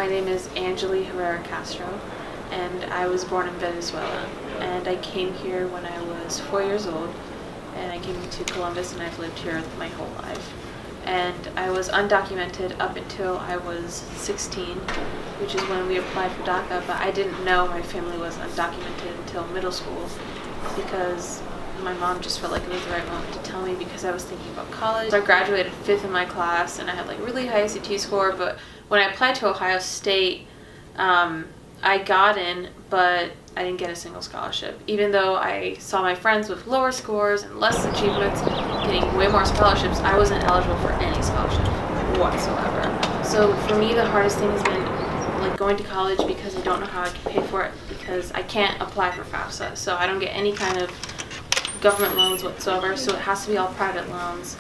My name is Angeli Herrera Castro, and I was born in Venezuela. And I came here when I was 4 years old, and I came to Columbus, and I've lived here my whole life. And I was undocumented up until I was 16, which is when we applied for DACA, but I didn't know my family was undocumented until middle school because my mom just felt like it was the right moment to tell me because I was thinking about college. So I graduated 5th in my class and I had like really high SAT score, but when I applied to Ohio State, I got in, but I didn't get a single scholarship. Even though I saw my friends with lower scores and less achievements getting way more scholarships, I wasn't eligible for any scholarship whatsoever. So for me, the hardest thing has been like going to college because I don't know how I can pay for it because I can't apply for FAFSA, so I don't get any kind of government loans whatsoever, so it has to be all private loans.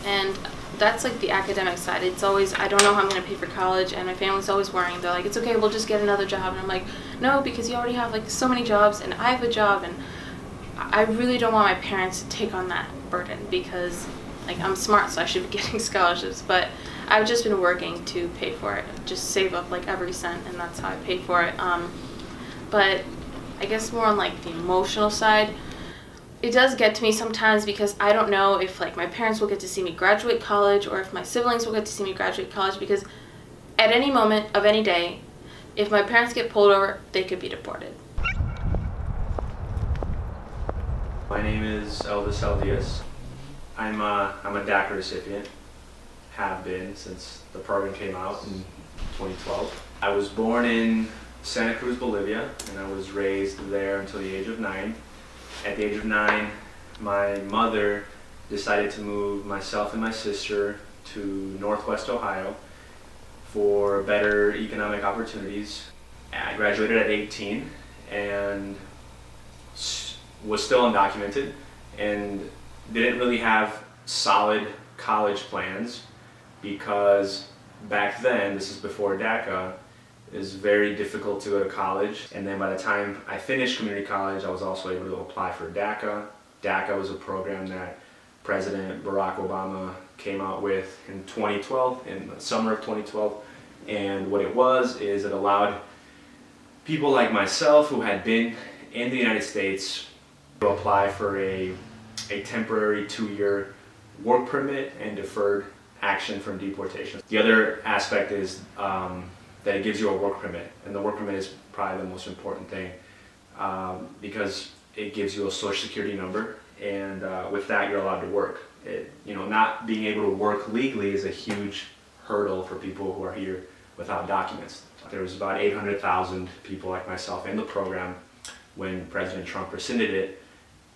And that's like the academic side. It's always, I don't know how I'm going to pay for college, and my family's always worrying. They're like, it's okay, we'll just get another job. And I'm like, no, because you already have like so many jobs, and I have a job, and I really don't want my parents to take on that burden because like I'm smart, so I should be getting scholarships. But I've just been working to pay for it, just save up like every cent, and that's how I pay for it. But I guess more on like the emotional side, it does get to me sometimes because I don't know if like my parents will get to see me graduate college or if my siblings will get to see me graduate college, because at any moment of any day, if my parents get pulled over, they could be deported. My name is Elvis Eldias. I'm a DACA recipient, have been since the program came out in 2012. I was born in Santa Cruz, Bolivia, and I was raised there until the age of 9. At the age of 9, my mother decided to move myself and my sister to Northwest Ohio for better economic opportunities. I graduated at 18 and was still undocumented and didn't really have solid college plans because back then, this is before DACA, it was very difficult to go to college. And then by the time I finished community college, I was also able to apply for DACA. DACA was a program that President Barack Obama came out with in 2012, in the summer of 2012. And what it was is it allowed people like myself who had been in the United States to apply for a temporary 2-year work permit and deferred action from deportation. The other aspect is that it gives you a work permit, and the work permit is probably the most important thing because it gives you a social security number, and with that you're allowed to work. Not being able to work legally is a huge hurdle for people who are here without documents. There was about 800,000 people like myself in the program when President Trump rescinded it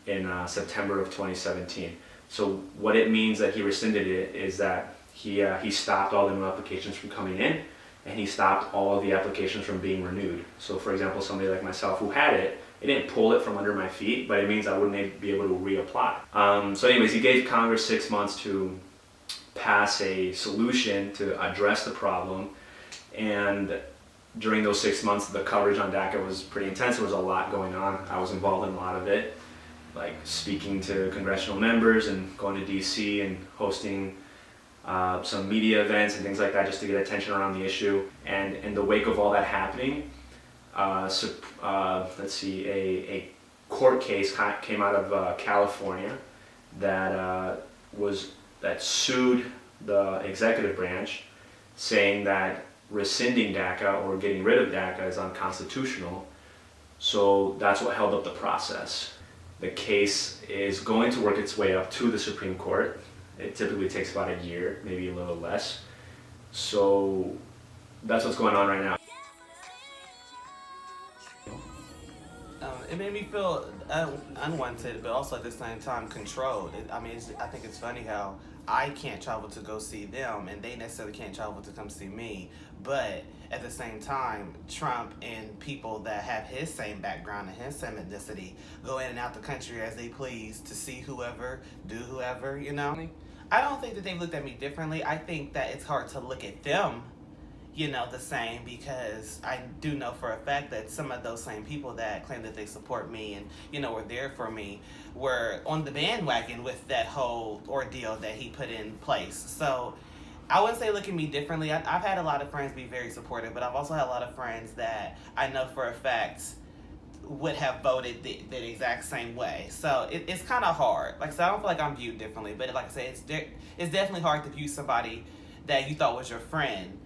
in September of 2017. So what it means that he rescinded it is that he stopped all the new applications from coming in, and he stopped all of the applications from being renewed. So for example, somebody like myself who had it didn't pull it from under my feet, but it means I wouldn't be able to reapply. So anyways, he gave Congress 6 months to pass a solution to address the problem, and during those 6 months, the coverage on DACA was pretty intense. There was a lot going on. I was involved in a lot of it, like speaking to congressional members and going to DC and hosting some media events and things like that just to get attention around the issue. And in the wake of all that happening, a court case came out of California that sued the executive branch, saying that rescinding DACA or getting rid of DACA is unconstitutional. So that's what held up the process. The case is going to work its way up to the Supreme Court. It typically takes about a year, maybe a little less. So that's what's going on right now. It made me feel unwanted, but also at the same time controlled. I think it's funny how I can't travel to go see them, and they necessarily can't travel to come see me. But at the same time, Trump and people that have his same background and his same ethnicity go in and out the country as they please to see whoever, do whoever, I don't think that they've looked at me differently. I think that it's hard to look at them the same, because I do know for a fact that some of those same people that claim that they support me and, were there for me were on the bandwagon with that whole ordeal that he put in place. So I wouldn't say look at me differently. I've had a lot of friends be very supportive, but I've also had a lot of friends that I know for a fact would have voted the exact same way. So it's kind of hard. Like I said, I don't feel like I'm viewed differently, but like I said, it's definitely hard to view somebody that you thought was your friend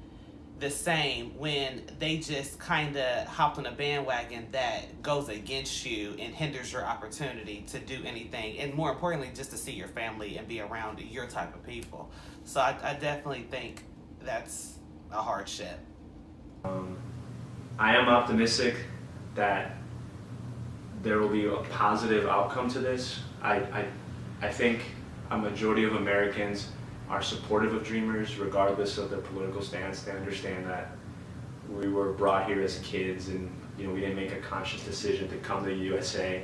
the same when they just kind of hopped on a bandwagon that goes against you and hinders your opportunity to do anything, and more importantly, just to see your family and be around your type of people. So I definitely think that's a hardship. I am optimistic that there will be a positive outcome to this. I think a majority of Americans are supportive of Dreamers regardless of their political stance. They understand that we were brought here as kids and we didn't make a conscious decision to come to the USA.